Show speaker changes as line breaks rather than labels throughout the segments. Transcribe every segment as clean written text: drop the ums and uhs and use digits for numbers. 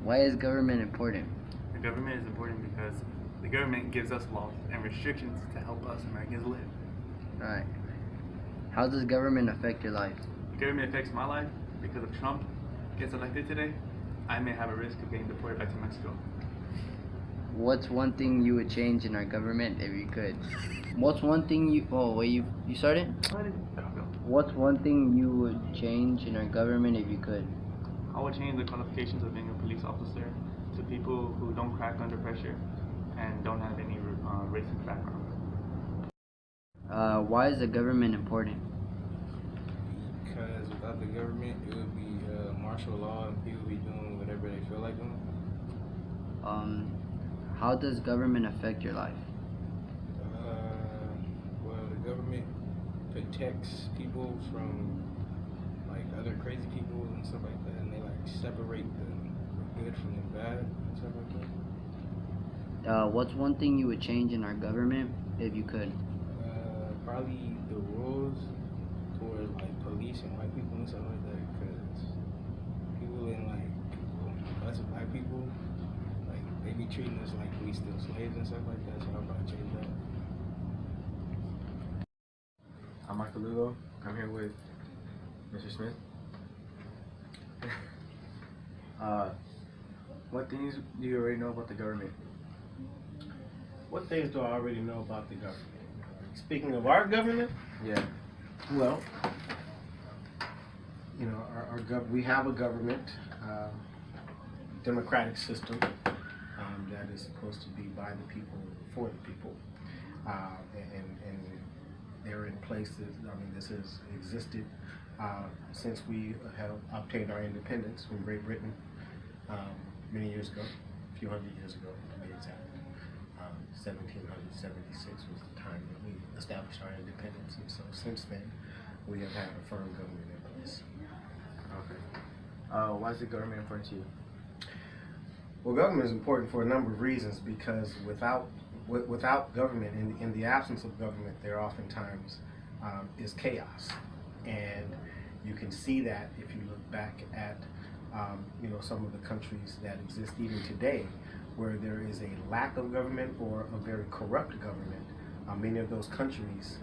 Why is government important?
The government is important because the government gives us laws and restrictions to help us Americans live.
Alright. How does government affect your life?
Government affects my life because if Trump gets elected today, I may have a risk of getting deported back to Mexico.
What's one thing you would change in our government if you could? What's one thing you... Oh, wait, you started? What's one thing you would change in our government if you could?
I would change the qualifications of being a police officer to people who don't crack under pressure and don't have any racist background.
Why is the government important?
Because without the government, it would be martial law and people be doing whatever they feel like doing.
How does government affect your life?
Well, the government protects people from like other crazy people and stuff like that, and they like separate the good from the bad and stuff like that.
What's one thing you would change in our government if you could?
Probably the rules towards like police and white people and stuff like that, because people in like us black people, like they be treating us like we still slaves and stuff like that, so I'm about to change that.
I'm Michael Lugo. I'm here with Mr. Smith. What things do you already know about the government?
What things do I already know about the government? Speaking of our government,
Yeah.
well, we have a government, democratic system that is supposed to be by the people, for the people, and they're in places. I mean, this has existed since we have obtained our independence from Great Britain many years ago, a few hundred years ago to be exact. 1776 was the time that we established our independence, and so since then we have had a firm government in place.
Okay. Why is the government important to you?
Well, government is important for a number of reasons, because without government, in the absence of government, there oftentimes is chaos, and you can see that if you look back at some of the countries that exist even today, where there is a lack of government or a very corrupt government. Many of those countries,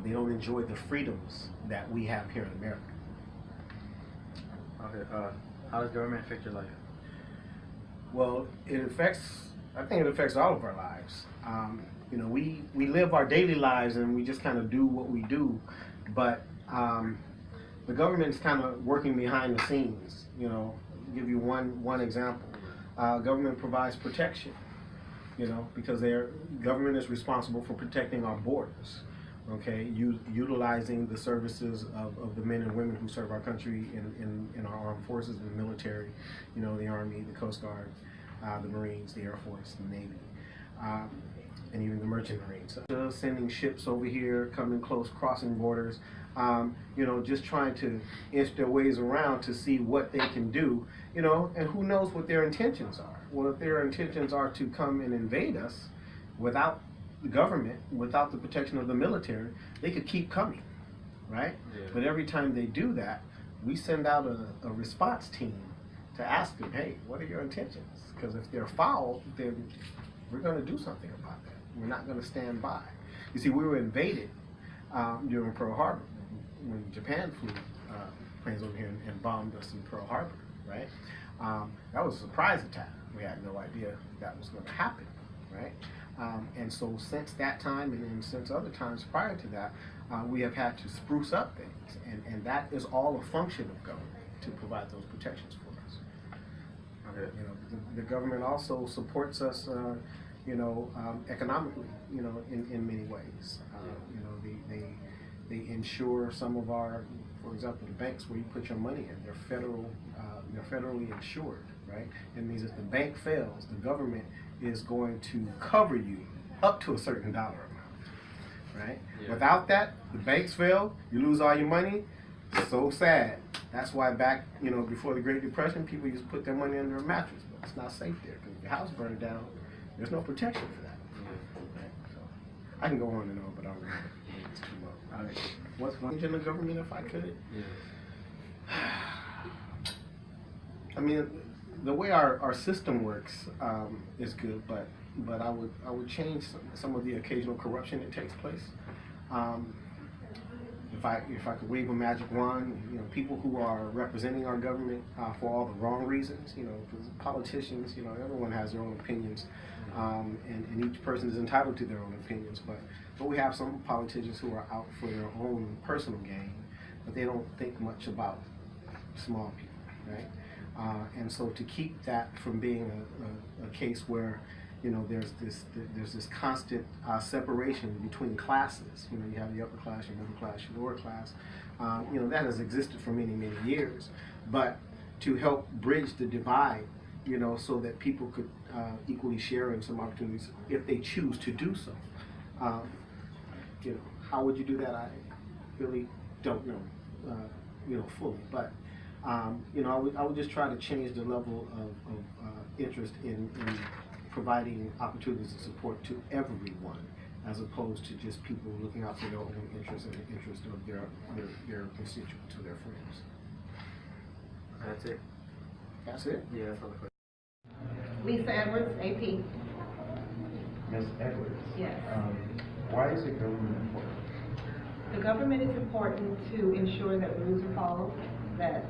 they don't enjoy the freedoms that we have here in America.
Okay. How does government affect your life?
Well, I think it affects all of our lives. We live our daily lives and we just kind of do what we do, but the government is kind of working behind the scenes. I'll give you one example. Government provides protection, because government is responsible for protecting our borders, okay, utilizing the services of the men and women who serve our country in our armed forces, in the military, the Army, the Coast Guard, the Marines, the Air Force, the Navy, and even the Merchant Marines. So sending ships over here, coming close, crossing borders, just trying to inch their ways around to see what they can do, and who knows what their intentions are. Well, if their intentions are to come and invade us without the government, without the protection of the military, they could keep coming, right?
Yeah.
But every time they do that, we send out a response team to ask them, hey, what are your intentions? Because if they're foul, then we're going to do something about that. We're not going to stand by. You see, we were invaded during Pearl Harbor, when Japan flew planes over here and bombed us in Pearl Harbor, right? That was a surprise attack. We had no idea that was going to happen, right? And so since that time and since other times prior to that, we have had to spruce up things, and that is all a function of government, to provide those protections for us.
Okay.
The government also supports us, economically, in many ways. They insure some of our, for example, the banks where you put your money in. They're federally insured, right? It means if the bank fails, the government is going to cover you up to a certain dollar amount, right?
Yeah.
Without that, the banks fail, you lose all your money. So sad. That's why back, before the Great Depression, people used to put their money under a mattress, but it's not safe there, because if your house burned down, there's no protection for that. Right? So I can go on and on, but I'm gonna it's too long. All right. What's one in the government if I could?
Yeah.
I mean, the way our system works is good, but I would change some of the occasional corruption that takes place. If I could wave a magic wand, you know, people who are representing our government for all the wrong reasons, you know, because politicians, you know, everyone has their own opinions, and each person is entitled to their own opinions. But we have some politicians who are out for their own personal gain, but they don't think much about small people, right? And so to keep that from being a case where, you know, there's this constant separation between classes. You know, you have the upper class, your middle class, your lower class. You know, that has existed for many, many years. But to help bridge the divide, you know, so that people could equally share in some opportunities if they choose to do so. You know, how would you do that? I really don't know, you know, fully. But you know, I would just try to change the level of interest in providing opportunities and support to everyone, as opposed to just people looking out for their own interests and the interest of their constituents or their friends.
That's it.
That's it?
Yeah, that's all the questions.
Lisa Edwards, AP.
Ms. Edwards?
Yes.
Why is the government important?
The government is important to ensure that rules are followed, that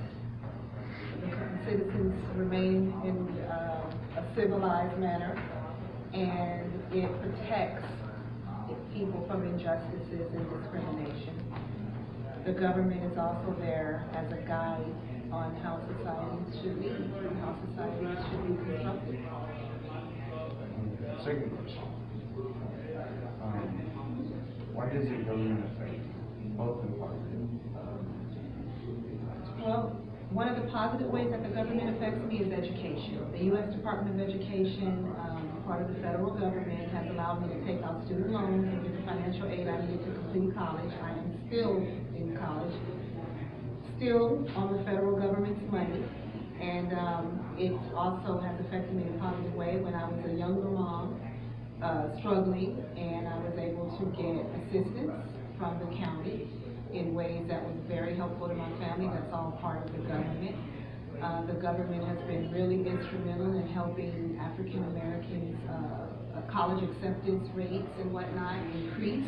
the citizens remain in a civilized manner, and it protects people from injustices and discrimination. The government is also there as a guide on how societies should be, and how societies should be constructed.
Second question. Why does the government affect both and positive?
Well, one of the positive ways that the government affects me is education. The U.S. Department of Education, part of the federal government, has allowed me to take out student loans and get the financial aid I needed to complete college. I am still in college, still on the federal government's money, and it also has affected me in a positive way. When I was a younger mom, struggling, and I was able to get assistance from the county in ways that was very helpful to my family. That's all part of the government. The government has been really instrumental in helping African Americans' college acceptance rates and whatnot increase,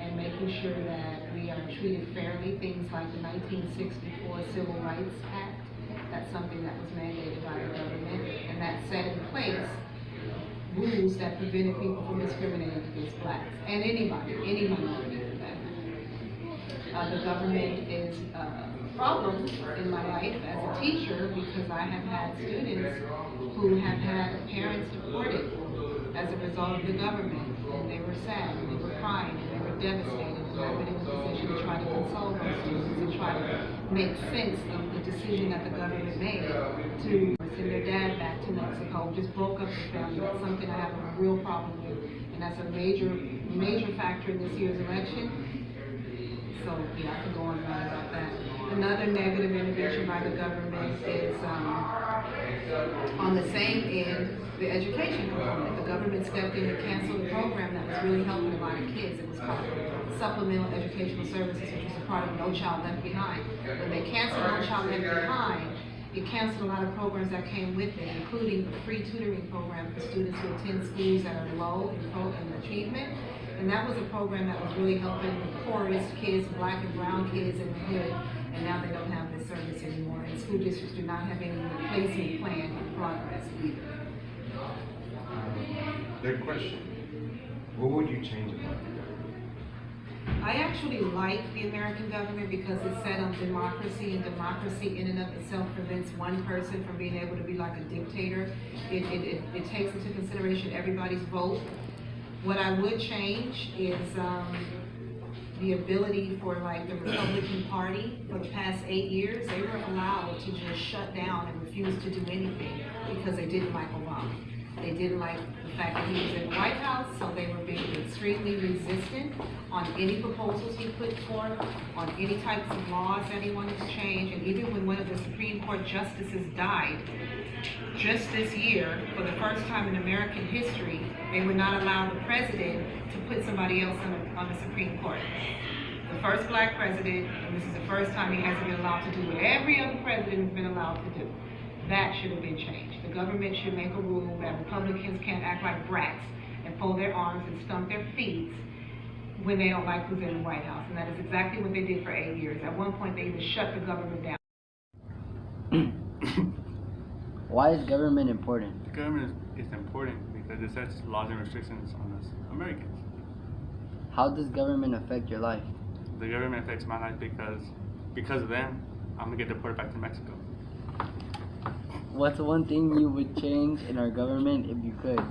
and making sure that we are treated fairly. Things like the 1964 Civil Rights Act, that's something that was mandated by the government, and that set in place rules that prevented people from discriminating against blacks, and anybody, any minority for that matter. The government is a problem in my life as a teacher, because I have had students who have had parents deported as a result of the government, and they were sad, and they were crying, and they were devastated, and I've been in a position to try to console those students and try to make sense of the decision that the government made to send their dad back to Mexico. Just broke up the family. That's something I have a real problem with, and that's a major factor in this year's election. So yeah, I could go on and on about that. Another negative intervention by the government is on the same end, the education component. The government stepped in and canceled a program that was really helping a lot of kids. It was called Supplemental Educational Services, which was a part of No Child Left Behind. When they canceled No Child Left Behind, it canceled a lot of programs that came with it, including the free tutoring program for students who attend schools that are low in achievement. And that was a program that was really helping the poorest kids, black and brown kids in the hood. And now they don't have this service anymore. And school districts do not have any replacement plan in progress either.
Third question. What would you change about the government?
I actually like the American government because it's set on democracy, and democracy in and of itself prevents one person from being able to be like a dictator. It takes into consideration everybody's vote. What I would change is the ability for like the Republican Party for the past 8 years, they were allowed to just shut down and refuse to do anything because they didn't like Obama. They didn't like the fact that he was in the White House, so they were being extremely resistant on any proposals he put forth, on any types of laws that he wanted to change. And even when one of the Supreme Court justices died, just this year, for the first time in American history, they would not allow the president to put somebody else on the Supreme Court. The first black president, and this is the first time he hasn't been allowed to do what every other president has been allowed to do. That should have been changed. The government should make a rule that Republicans can't act like brats and fold their arms and stump their feet when they don't like who's in the White House. And that is exactly what they did for 8 years. At one point, they even shut the government down.
Why is government important?
The government is important because it sets laws and restrictions on us Americans.
How does government affect your life?
The government affects my life because of them, I'm gonna get deported back to Mexico.
What's one thing you would change in our government if you could?